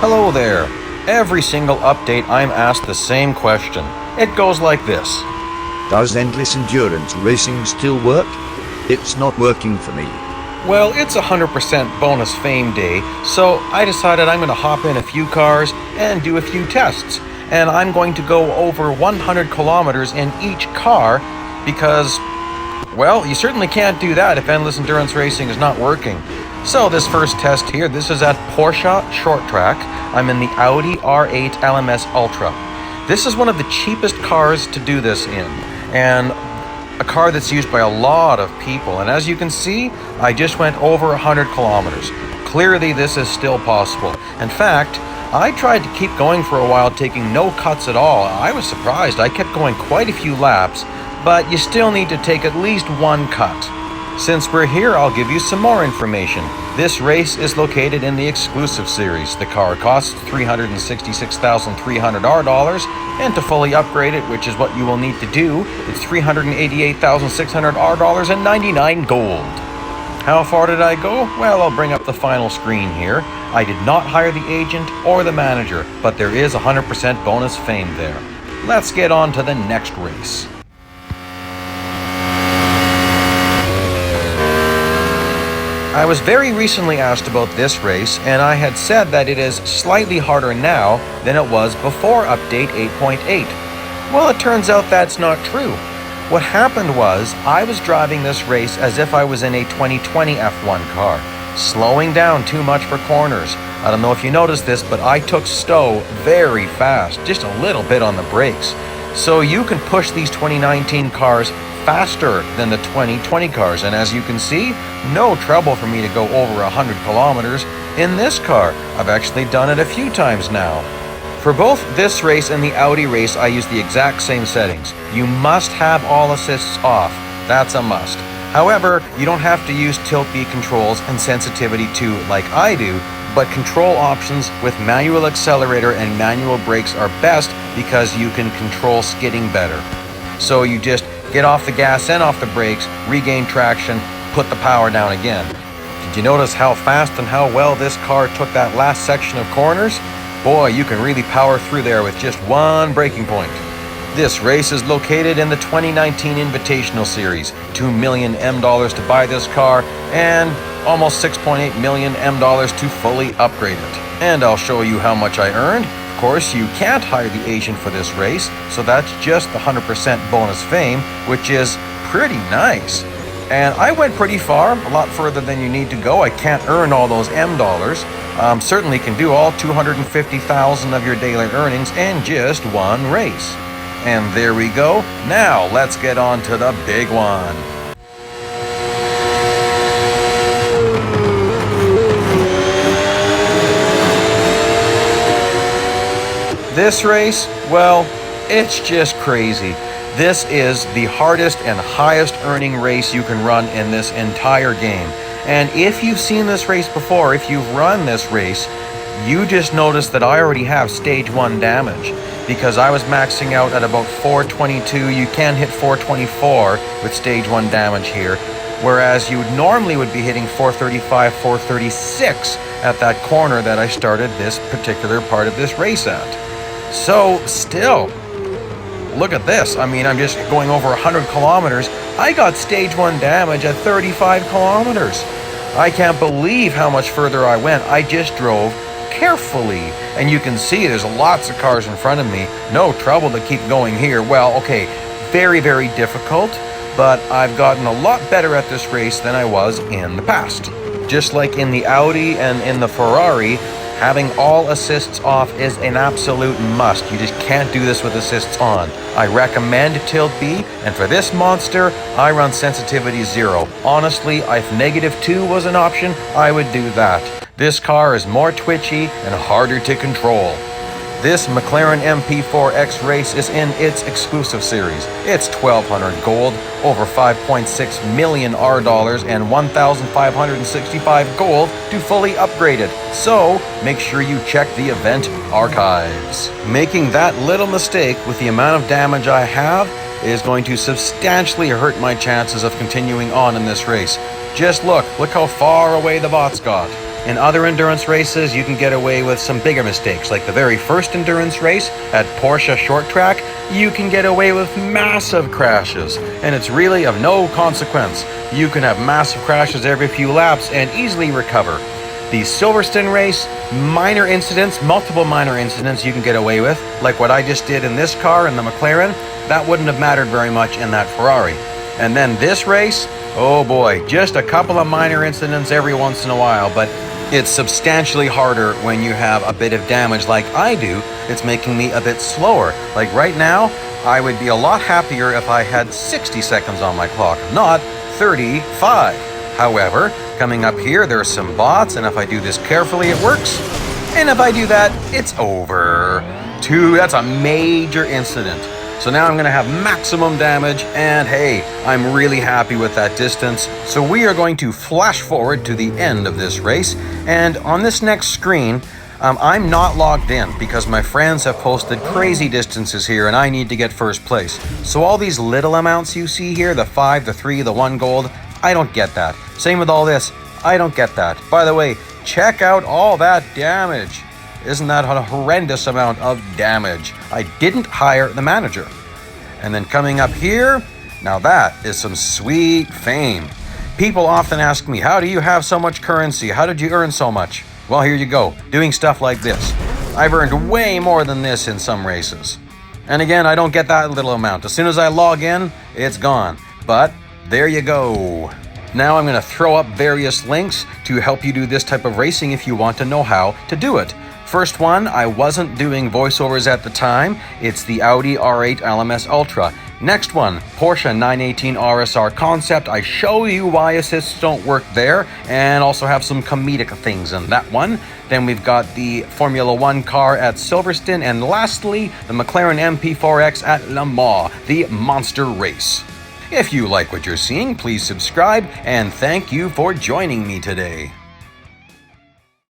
Hello there. Every single update I'm asked the same question. It goes like this. Does endless endurance racing still work? It's not working for me. Well, it's 100% bonus fame day, so I decided I'm going to hop in a few cars and do a few tests. And I'm going to go over 100 kilometers in each car because, well, you certainly can't do that if endless endurance racing is not working. So this first test here, this is at Porsche Short Track. I'm in the Audi R8 LMS Ultra. This is one of the cheapest cars to do this in, and a car that's used by a lot of people. And as you can see, I just went over 100 kilometers. Clearly this is still possible. In fact, I tried to keep going for a while, taking no cuts at all. I was surprised. I kept going quite a few laps, but you still need to take at least one cut. Since we're here, I'll give you some more information. This race is located in the exclusive series. The car costs $366,300 R, and to fully upgrade it, which is what you will need to do, it's $388,600 R and 99 gold. How far did I go? Well, I'll bring up the final screen here. I did not hire the agent or the manager, but there is 100% bonus fame there. Let's get on to the next race. I was very recently asked about this race, and I had said that it is slightly harder now than it was before update 8.8. Well, it turns out that's not true. What happened was, I was driving this race as if I was in a 2020 F1 car, slowing down too much for corners. I don't know if you noticed this, but I took stow very fast, just a little bit on the brakes. So you can push these 2019 cars faster than the 2020 cars, and as you can see, no trouble for me to go over 100 kilometers in this car. I've actually done it a few times now. For both this race and the Audi race, I use the exact same settings. You must have all assists off. That's a must. However, you don't have to use tilt B controls and sensitivity 2 like I do, but control options with manual accelerator and manual brakes are best because you can control skidding better. So you just get off the gas and off the brakes, regain traction, put the power down again. Did you notice how fast and how well this car took that last section of corners? Boy, you can really power through there with just one braking point. This race is located in the 2019 Invitational Series. $2 million M to buy this car, and almost $6.8 million M to fully upgrade it. And I'll show you how much I earned. Of course, you can't hire the agent for this race, so that's just the 100% bonus fame, which is pretty nice. And I went pretty far, a lot further than you need to go. I can't earn all those M dollars. Certainly can do all 250,000 of your daily earnings in just one race. And there we go. Now let's get on to the big one. This race, well, it's just crazy. This is the hardest and highest earning race you can run in this entire game. And if you've seen this race before, if you've run this race, you just noticed that I already have stage 1 damage because I was maxing out at about 422. You can hit 424 with stage 1 damage here, whereas you normally would be hitting 435, 436 at that corner that I started this particular part of this race at. So still, look at this. I mean, I'm just going over 100 kilometers. I got stage 1 damage at 35 kilometers. I can't believe how much further I went. I just drove carefully. And you can see there's lots of cars in front of me. No trouble to keep going here. Well, okay, very, very difficult, but I've gotten a lot better at this race than I was in the past. Just like in the Audi and in the Ferrari, having all assists off is an absolute must. You just can't do this with assists on. I recommend tilt B, and for this monster, I run sensitivity 0. Honestly, if -2 was an option, I would do that. This car is more twitchy and harder to control. This McLaren MP4X race is in its exclusive series. It's 1,200 gold, over 5.6 million R and 1,565 gold to fully upgrade it. So make sure you check the event archives. Making that little mistake with the amount of damage I have is going to substantially hurt my chances of continuing on in this race. Just look how far away the bots got. In other endurance races, you can get away with some bigger mistakes, like the very first endurance race at Porsche Short Track. You can get away with massive crashes, and it's really of no consequence. You can have massive crashes every few laps and easily recover. The Silverstone race, minor incidents, multiple minor incidents you can get away with, like what I just did in this car in the McLaren. That wouldn't have mattered very much in that Ferrari. And then this race, oh boy, just a couple of minor incidents every once in a while, but it's substantially harder when you have a bit of damage like I do. It's making me a bit slower. Like right now, I would be a lot happier if I had 60 seconds on my clock, not 35. However, coming up here, there's some bots, and if I do this carefully, it works. And if I do that, it's over. That's a major incident. So now I'm going to have maximum damage, and hey, I'm really happy with that distance. So we are going to flash forward to the end of this race, and on this next screen, I'm not logged in because my friends have posted crazy distances here and I need to get first place. So all these little amounts you see here, the 5, the 3, the 1 gold, I don't get that. Same with all this, I don't get that. By the way, check out all that damage. Isn't that a horrendous amount of damage? I didn't hire the manager. And then coming up here, now that is some sweet fame. People often ask me, how do you have so much currency? How did you earn so much? Well, here you go, doing stuff like this. I've earned way more than this in some races. And again, I don't get that little amount. As soon as I log in, it's gone. But there you go. Now I'm going to throw up various links to help you do this type of racing if you want to know how to do it. First one, I wasn't doing voiceovers at the time. It's the Audi R8 LMS Ultra. Next one, Porsche 918 RSR Concept. I show you why assists don't work there and also have some comedic things in that one. Then we've got the Formula One car at Silverstone. And lastly, the McLaren MP4X at Le Mans, the monster race. If you like what you're seeing, please subscribe and thank you for joining me today.